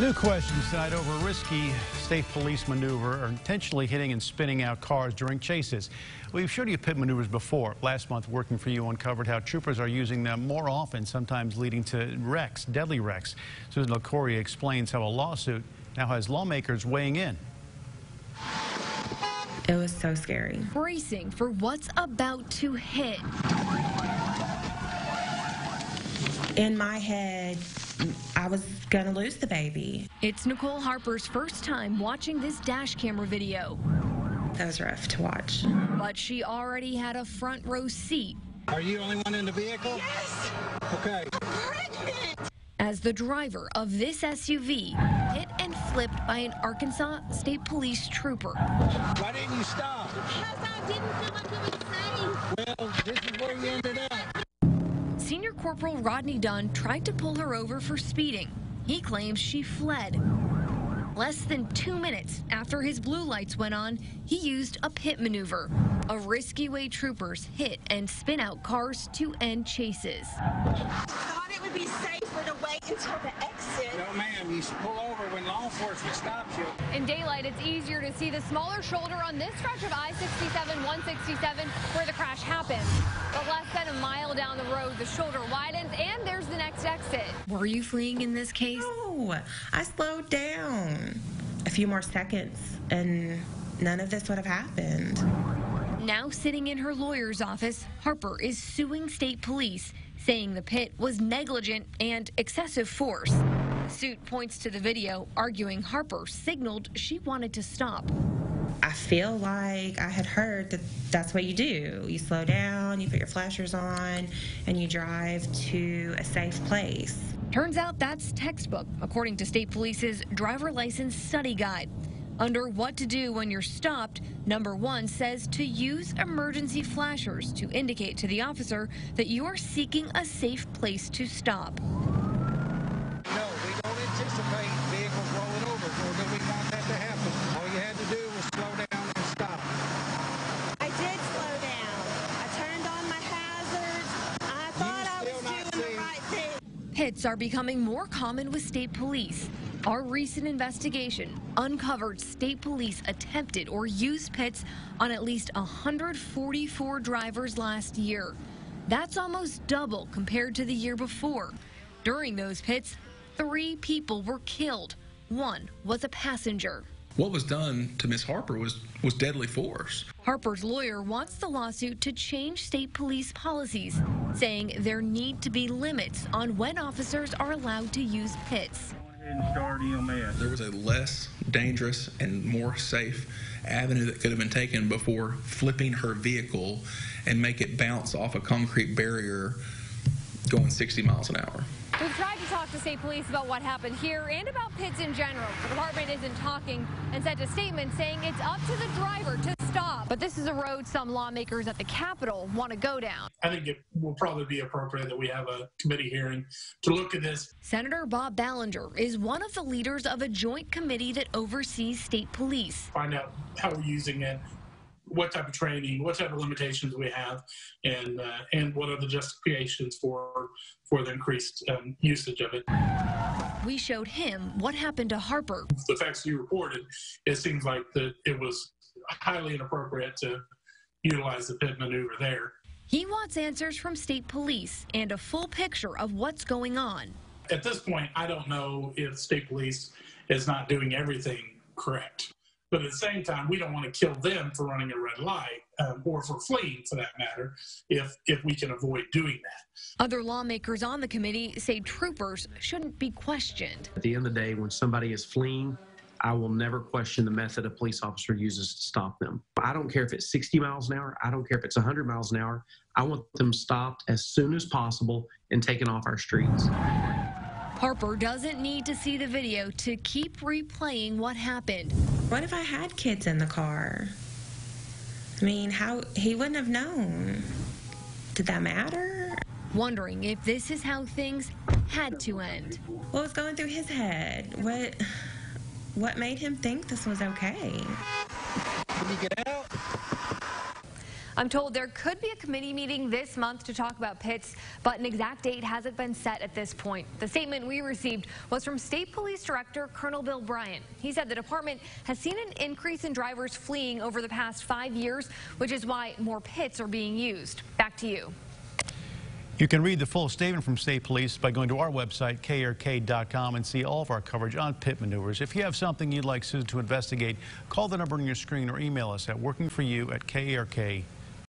New questions tonight over a risky state police maneuver or intentionally hitting and spinning out cars during chases. We've showed you pit maneuvers before. Last month, Working for You uncovered how troopers are using them more often, sometimes leading to wrecks, deadly wrecks. Susan LaCoria explains how a lawsuit now has lawmakers weighing in. It was so scary. Bracing for what's about to hit. In my head, I was going to lose the baby. It's Nicole Harper's first time watching this dash camera video. That was rough to watch. But she already had a front row seat. Are you the only one in the vehicle? Yes. Okay. Pregnant. As the driver of this SUV hit and flipped by an Arkansas State Police trooper. Why didn't you stop? Because I didn't feel like it was safe. Well, this is where you ended up. Senior Corporal Rodney Dunn tried to pull her over for speeding. He claims she fled. Less than 2 minutes after his blue lights went on, he used a pit maneuver, a risky way troopers hit and spin out cars to end chases. I thought it would be safer to wait until the exit. No, ma'am, you should pull over when law enforcement stops you. In daylight, it's easier to see the smaller shoulder on this stretch of I-67-167 where the crash happened. But less than a mile down the road, the shoulder widens, and there's the next exit. Were you fleeing in this case? No, I slowed down. A few more seconds, and none of this would have happened. Now sitting in her lawyer's office, Harper is suing state police, saying the pit was negligent and excessive force. The suit points to the video, arguing Harper signaled she wanted to stop. I feel like I had heard that that's what you do. You slow down, you put your flashers on, and you drive to a safe place. Turns out that's textbook, according to state police's driver license study guide. Under what to do when you're stopped, number 1 says to use emergency flashers to indicate to the officer that you are seeking a safe place to stop. No, we don't anticipate vehicles rolling over, nor do we want that to happen. All you had to do was slow down and stop. I did slow down. I turned on my hazards. I thought I was doing the right thing. Pits are becoming more common with state police. Our recent investigation uncovered state police attempted or used pits on at least 144 drivers last year. That's almost double compared to the year before. During those pits, 3 people were killed. 1 was a passenger. What was done to Miss Harper was deadly force. Harper's lawyer wants the lawsuit to change state police policies, saying there need to be limits on when officers are allowed to use pits. There was a less dangerous and more safe avenue that could have been taken before flipping her vehicle and make it bounce off a concrete barrier going 60 miles an hour. We've tried to talk to state police about what happened here and about pits in general. The department isn't talking and sent a statement saying it's up to the driver to stop. But this is a road some lawmakers at the Capitol want to go down. I think it will probably be appropriate that we have a committee hearing to look at this. Senator Bob Ballinger is one of the leaders of a joint committee that oversees state police. Find out how we're using it, what type of training, what type of limitations we have, and what are the justifications for the increased usage of it. We showed him what happened to Harper. The facts you reported, it seems like that it was highly inappropriate to utilize the pit maneuver there. He wants answers from state police and a full picture of what's going on. At this point, I don't know if state police is not doing everything correct. But at the same time, we don't want to kill them for running a red light or for fleeing, for that matter, if we can avoid doing that. Other lawmakers on the committee say troopers shouldn't be questioned. At the end of the day, when somebody is fleeing, I will never question the method a police officer uses to stop them. I don't care if it's 60 miles an hour. I don't care if it's 100 miles an hour. I want them stopped as soon as possible and taken off our streets. Harper doesn't need to see the video to keep replaying what happened. What if I had kids in the car? I mean, he wouldn't have known. Did that matter? Wondering if this is how things had to end. What was going through his head? What made him think this was okay? Can you get out? I'm told there could be a committee meeting this month to talk about pits, but an exact date hasn't been set at this point. The statement we received was from State Police Director Colonel Bill Bryant. He said the department has seen an increase in drivers fleeing over the past 5 years, which is why more pits are being used. Back to you. You can read the full statement from State Police by going to our website, KARK.com, and see all of our coverage on pit maneuvers. If you have something you'd like Susan to investigate, call the number on your screen or email us at workingforyou@KARK.com.